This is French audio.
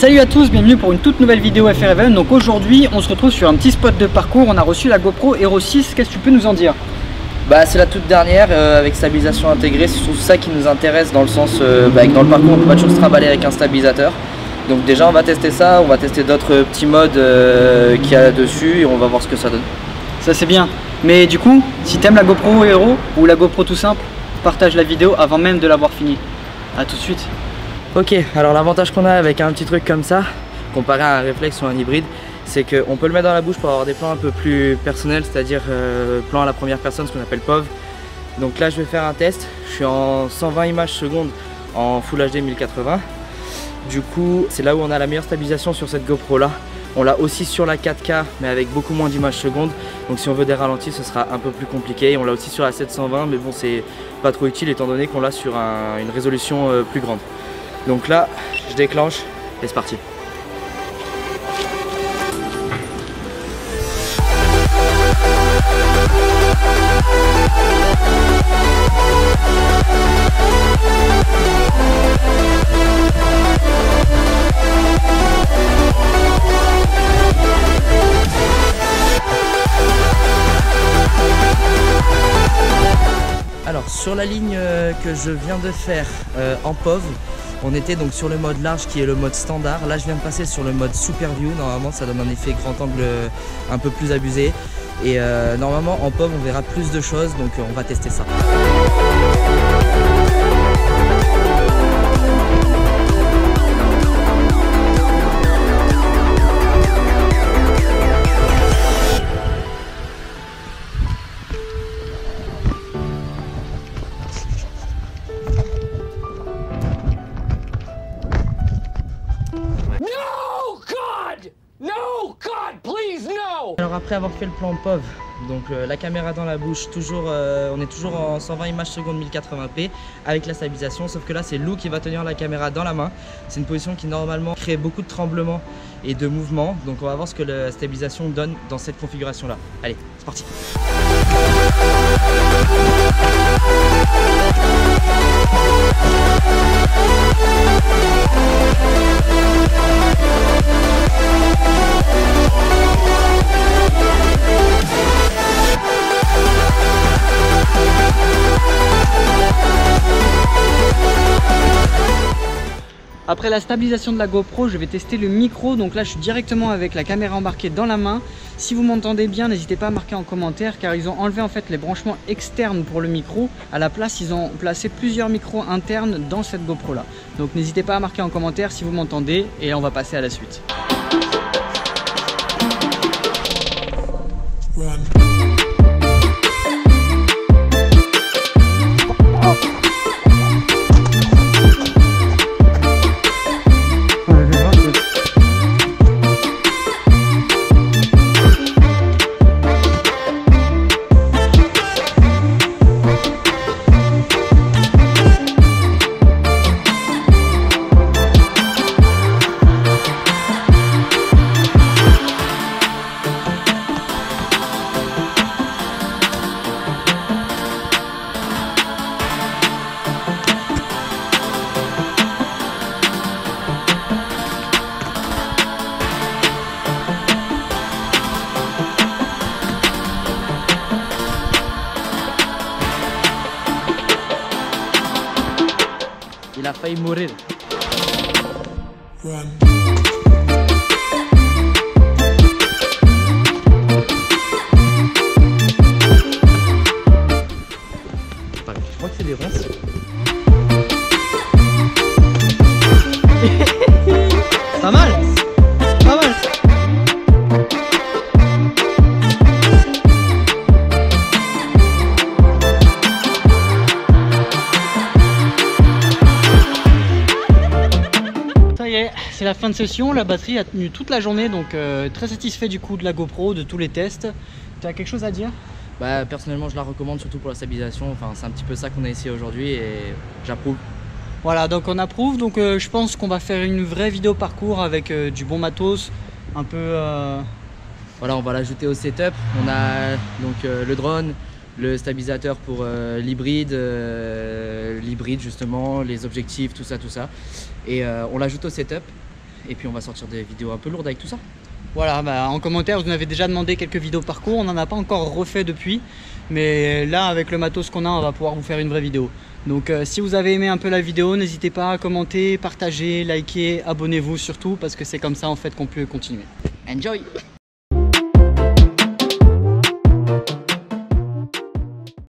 Salut à tous, bienvenue pour une toute nouvelle vidéo FR11. Donc aujourd'hui on se retrouve sur un petit spot de parcours. On a reçu la GoPro Hero 6, qu'est-ce que tu peux nous en dire? C'est la toute dernière avec stabilisation intégrée, c'est surtout ça qui nous intéresse dans le sens que dans le parcours on peut pas toujours se trimballer avec un stabilisateur. Donc déjà on va tester ça, on va tester d'autres petits modes qu'il y a dessus et on va voir ce que ça donne. Ça c'est bien, mais du coup si t'aimes la GoPro Hero ou la GoPro tout simple, partage la vidéo avant même de l'avoir fini. A tout de suite. Ok, alors l'avantage qu'on a avec un petit truc comme ça, comparé à un réflexe ou un hybride, c'est qu'on peut le mettre dans la bouche pour avoir des plans un peu plus personnels, c'est-à-dire plan à la première personne, ce qu'on appelle POV. Donc là je vais faire un test, je suis en 120 images secondes en Full HD 1080. Du coup c'est là où on a la meilleure stabilisation sur cette GoPro là. On l'a aussi sur la 4K mais avec beaucoup moins d'images secondes. Donc si on veut des ralentis ce sera un peu plus compliqué. On l'a aussi sur la 720 mais bon c'est pas trop utile étant donné qu'on l'a sur une résolution plus grande. Donc là je déclenche et c'est parti. Alors sur la ligne que je viens de faire en POV, on était donc sur le mode large qui est le mode standard. Là je viens de passer sur le mode Super View, normalement ça donne un effet grand angle un peu plus abusé. Et normalement en POV on verra plus de choses, donc on va tester ça. Alors après avoir fait le plan POV, donc la caméra dans la bouche, on est toujours en 120 images secondes 1080p avec la stabilisation, sauf que là c'est Lou qui va tenir la caméra dans la main. C'est une position qui normalement crée beaucoup de tremblements et de mouvements, donc on va voir ce que la stabilisation donne dans cette configuration là. Allez, c'est parti. Après la stabilisation de la GoPro, je vais tester le micro. Donc là je suis directement avec la caméra embarquée dans la main. Si vous m'entendez bien, n'hésitez pas à marquer en commentaire, car ils ont enlevé en fait les branchements externes pour le micro. À la place ils ont placé plusieurs micros internes dans cette GoPro là. Donc n'hésitez pas à marquer en commentaire si vous m'entendez et on va passer à la suite. Run. Il a failli mourir. Run. Je crois que c'est des ronces. Pas mal. Pas mal. C'est la fin de session, la batterie a tenu toute la journée, donc très satisfait du coup de la GoPro, de tous les tests. Tu as quelque chose à dire? Personnellement je la recommande surtout pour la stabilisation, enfin, c'est un petit peu ça qu'on a essayé aujourd'hui et j'approuve. Voilà, donc on approuve, donc je pense qu'on va faire une vraie vidéo parcours avec du bon matos, un peu... Voilà, on va l'ajouter au setup, on a donc le drone, le stabilisateur pour l'hybride justement, les objectifs, tout ça. Et on l'ajoute au setup. et puis on va sortir des vidéos un peu lourdes avec tout ça. Voilà, bah, en commentaire vous nous avez déjà demandé quelques vidéos parcours, on n'en a pas encore refait depuis, mais là avec le matos qu'on a on va pouvoir vous faire une vraie vidéo. Donc si vous avez aimé un peu la vidéo, n'hésitez pas à commenter, partager, liker, abonnez-vous surtout parce que c'est comme ça en fait qu'on peut continuer. Enjoy!